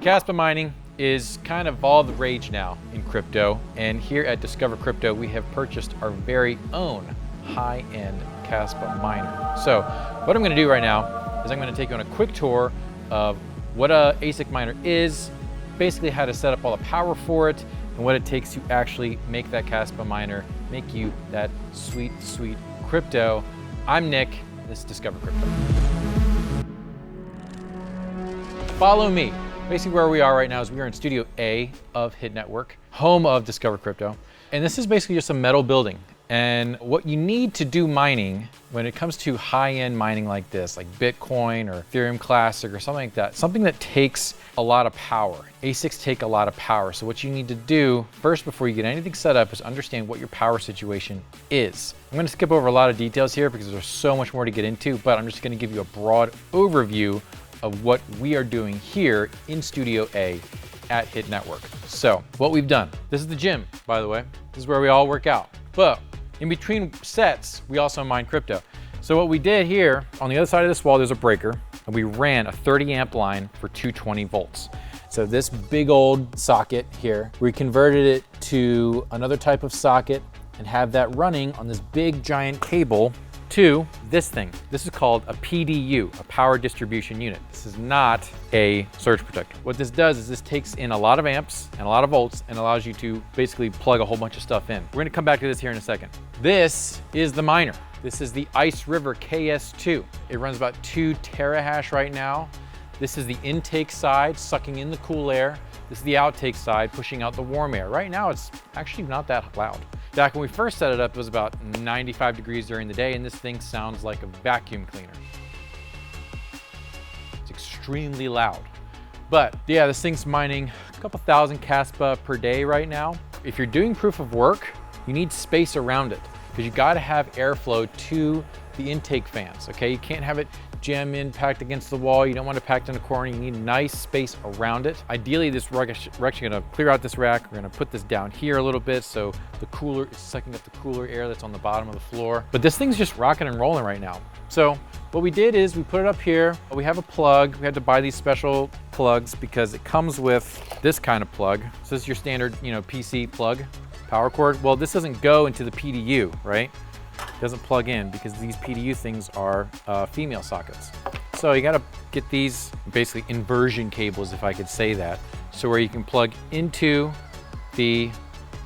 Kaspa mining is kind of all the rage now in crypto, and here at Discover Crypto we have purchased our very own high-end Kaspa miner. So what I'm going to do right now is I'm going to take you on a quick tour of what a ASIC miner is, basically how to set up all the power for it, and what it takes to actually make that Kaspa miner make you that sweet, sweet crypto. I'm Nick, this is Discover Crypto. Follow me. Basically where we are right now is we are in Studio A of Hit Network, home of Discover Crypto. And this is basically just a metal building. And what you need to do mining, when it comes to high-end mining like this, like Bitcoin or Ethereum Classic or something like that, something that takes a lot of power. ASICs take a lot of power. So what you need to do first before you get anything set up is understand what your power situation is. I'm gonna skip over a lot of details here because there's so much more to get into, but I'm just gonna give you a broad overview of what we are doing here in Studio A at Hit Network. So what we've done, this is the gym, by the way. This is where we all work out. But in between sets, we also mine crypto. So what we did here, on the other side of this wall, there's a breaker, and we ran a 30 amp line for 220 volts. So this big old socket here, we converted it to another type of socket and have that running on this big giant cable to this thing. This is called a PDU, a power distribution unit. This is not a surge protector. What this does is this takes in a lot of amps and a lot of volts and allows you to basically plug a whole bunch of stuff in. We're gonna come back to this here in a second. This is the miner. This is the Ice River KS2. It runs about 2 terahash right now. This is the intake side, sucking in the cool air. This is the outtake side, pushing out the warm air. Right now, it's actually not that loud. Back when we first set it up, it was about 95 degrees during the day, and this thing sounds like a vacuum cleaner. It's extremely loud. But yeah, this thing's mining a couple thousand Kaspa per day right now. If you're doing proof of work, you need space around it because you gotta have airflow to the intake fans, okay? You can't have it jam in, packed against the wall. You don't want it packed in a corner. You need nice space around it. Ideally, we're actually gonna clear out this rack. We're gonna put this down here a little bit so the cooler is sucking up the cooler air that's on the bottom of the floor. But this thing's just rocking and rolling right now. So what we did is we put it up here. We have a plug. We had to buy these special plugs because it comes with this kind of plug. So this is your standard, PC plug, power cord. Well, this doesn't go into the PDU, right? Doesn't plug in because these PDU things are female sockets. So you gotta get these basically inversion cables, if I could say that, so where you can plug into the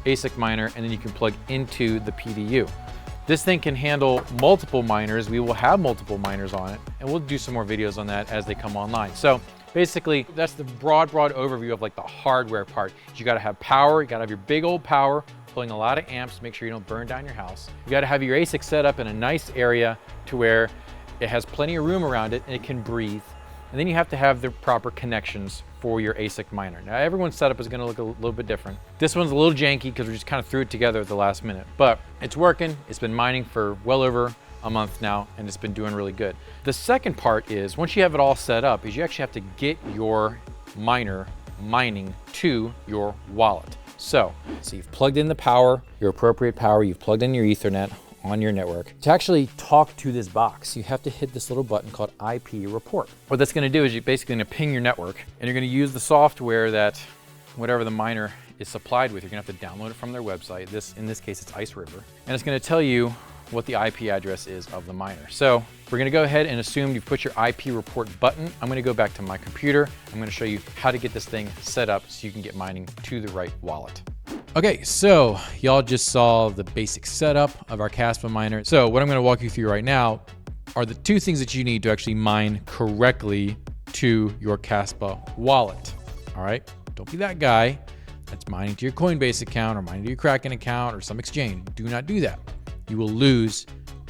ASIC miner and then you can plug into the PDU. This thing can handle multiple miners. We will have multiple miners on it, and we'll do some more videos on that as they come online. So basically, that's the broad overview of like the hardware part. You gotta have power, you gotta have your big old power, pulling a lot of amps to make sure you don't burn down your house. You gotta have your ASIC set up in a nice area to where it has plenty of room around it and it can breathe. And then you have to have the proper connections for your ASIC miner. Now everyone's setup is gonna look a little bit different. This one's a little janky because we just kind of threw it together at the last minute, but it's working. It's been mining for well over a month now and it's been doing really good. The second part is once you have it all set up is you actually have to get your miner mining to your wallet. So you've plugged in the power, your appropriate power, you've plugged in your Ethernet on your network. To actually talk to this box, you have to hit this little button called IP report. What that's gonna do is you're basically gonna ping your network and you're gonna use the software that whatever the miner is supplied with, you're gonna have to download it from their website. In this case, it's Ice River. And it's gonna tell you what the IP address is of the miner. So we're gonna go ahead and assume you've put your IP report button. I'm gonna go back to my computer. I'm gonna show you how to get this thing set up so you can get mining to the right wallet. Okay, so y'all just saw the basic setup of our Kaspa miner. So what I'm gonna walk you through right now are the two things that you need to actually mine correctly to your Kaspa wallet, all right? Don't be that guy that's mining to your Coinbase account or mining to your Kraken account or some exchange. Do not do that. You will lose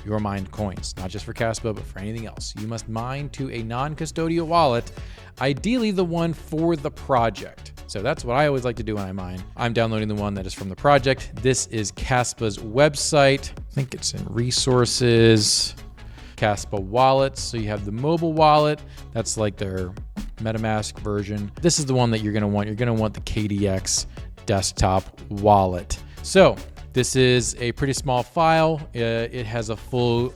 your mined coins, not just for Kaspa, but for anything else. You must mine to a non-custodial wallet, ideally the one for the project. So that's what I always like to do when I mine. I'm downloading the one that is from the project. This is Kaspa's website. I think it's in resources, Kaspa wallets. So you have the mobile wallet. That's like their MetaMask version. This is the one that you're gonna want. You're gonna want the KDX desktop wallet. So This is a pretty small file. It has a full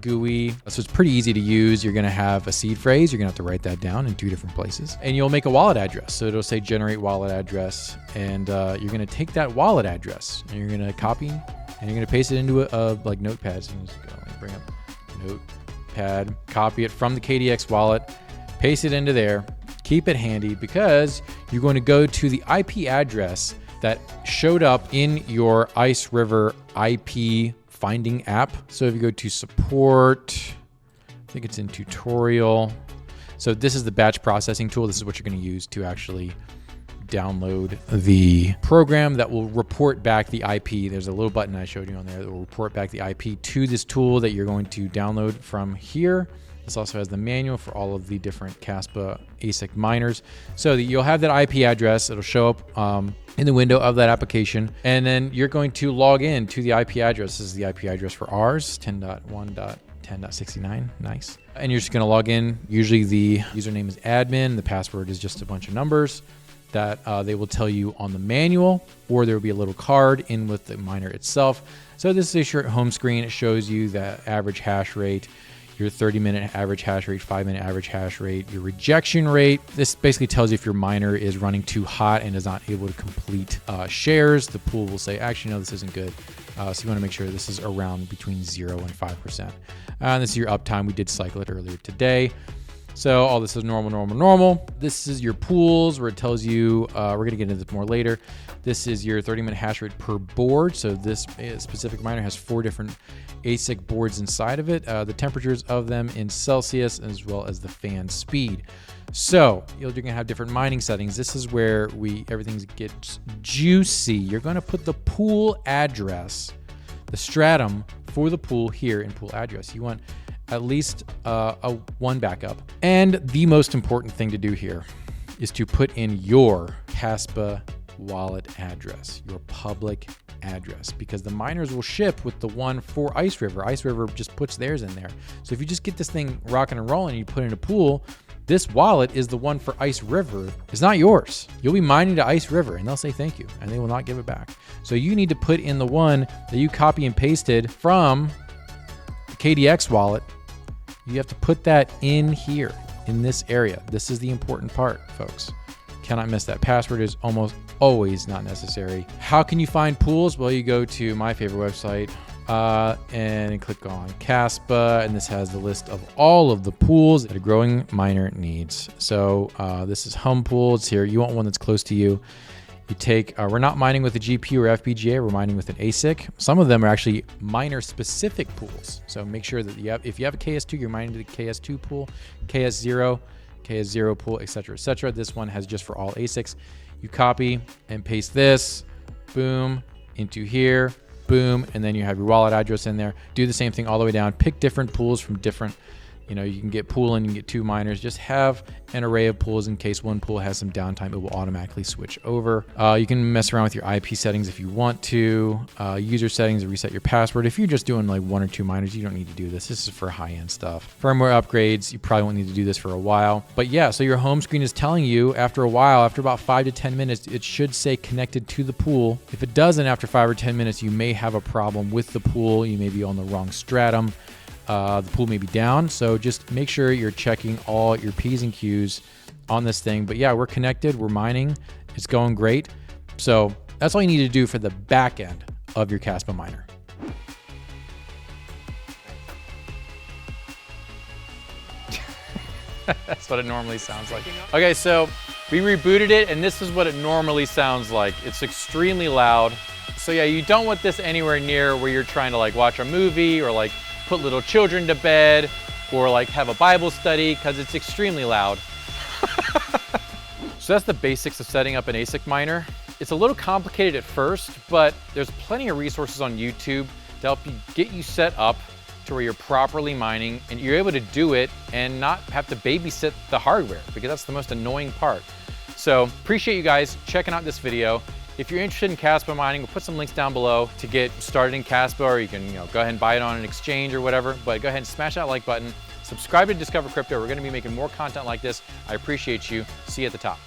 GUI, so it's pretty easy to use. You're gonna have a seed phrase. You're gonna have to write that down in 2 different places. And you'll make a wallet address. So it'll say generate wallet address. And you're gonna take that wallet address and you're gonna copy and you're gonna paste it into a like notepad. So you just go and bring up notepad, copy it from the KDX wallet, paste it into there, keep it handy because you're going to go to the IP address that showed up in your Ice River IP finding app. So if you go to support, I think it's in tutorial. So this is the batch processing tool. This is what you're gonna use to actually download the program that will report back the IP. There's a little button I showed you on there that will report back the IP to this tool that you're going to download from here. This also has the manual for all of the different Kaspa ASIC miners. So that you'll have that IP address. It'll show up in the window of that application. And then you're going to log in to the IP address. This is the IP address for ours, 10.1.10.69, nice. And you're just gonna log in. Usually the username is admin. The password is just a bunch of numbers that they will tell you on the manual, or there will be a little card in with the miner itself. So this is your home screen. It shows you the average hash rate, your 30-minute average hash rate, 5-minute average hash rate, your rejection rate. This basically tells you if your miner is running too hot and is not able to complete shares. The pool will say, actually, no, this isn't good. So you want to make sure this is around between 0 and 5%. And this is your uptime. We did cycle it earlier today. So all this is normal. This is your pools where it tells you, we're gonna get into this more later. This is your 30-minute hash rate per board. So this specific miner has 4 different ASIC boards inside of it. The temperatures of them in Celsius, as well as the fan speed. So you're gonna have different mining settings. This is where everything gets juicy. You're gonna put the pool address, the stratum for the pool here in pool address. You want at least one backup. And the most important thing to do here is to put in your Kaspa wallet address, your public address, because the miners will ship with the one for Ice River. Ice River just puts theirs in there. So if you just get this thing rocking and rolling and you put it in a pool, this wallet is the one for Ice River. It's not yours. You'll be mining to Ice River and they'll say thank you and they will not give it back. So you need to put in the one that you copy and pasted from the KDX wallet. You have to put that in here, in this area. This is the important part, folks. Cannot miss that. Password is almost always not necessary. How can you find pools? Well, you go to my favorite website and click on Kaspa, and this has the list of all of the pools that a growing miner needs. So this is home pool. It's here. You want one that's close to you. You take, we're not mining with a GPU or FPGA, we're mining with an ASIC. Some of them are actually miner specific pools. So make sure that if you have a KS2, you're mining to the KS2 pool, KS0 pool, etc., etc. This one has just for all ASICs. You copy and paste this, boom, into here, boom, and then you have your wallet address in there. Do the same thing all the way down. Pick different pools from different, you can get pool and you can get 2 miners. Just have an array of pools in case one pool has some downtime. It will automatically switch over. You can mess around with your IP settings if you want to. User settings, reset your password. If you're just doing like 1 or 2 miners, you don't need to do this. This is for high-end stuff. Firmware upgrades, you probably won't need to do this for a while. But yeah, so your home screen is telling you after a while, after about 5 to 10 minutes, it should say connected to the pool. If it doesn't after 5 or 10 minutes, you may have a problem with the pool. You may be on the wrong stratum. The pool may be down, so just make sure you're checking all your P's and Q's on this thing. But yeah, we're connected, we're mining, it's going great. So that's all you need to do for the back end of your Kaspa miner. That's what it normally sounds like. Okay, so we rebooted it, and this is what it normally sounds like. It's extremely loud. So yeah, you don't want this anywhere near where you're trying to like watch a movie or like put little children to bed or like have a Bible study, because it's extremely loud. So that's the basics of setting up an ASIC miner. It's a little complicated at first, but there's plenty of resources on YouTube to help you get you set up to where you're properly mining and you're able to do it and not have to babysit the hardware, because that's the most annoying part. So appreciate you guys checking out this video. If you're interested in Kaspa mining, we'll put some links down below to get started in Kaspa, or you can go ahead and buy it on an exchange or whatever. But go ahead and smash that like button. Subscribe to Discover Crypto. We're going to be making more content like this. I appreciate you. See you at the top.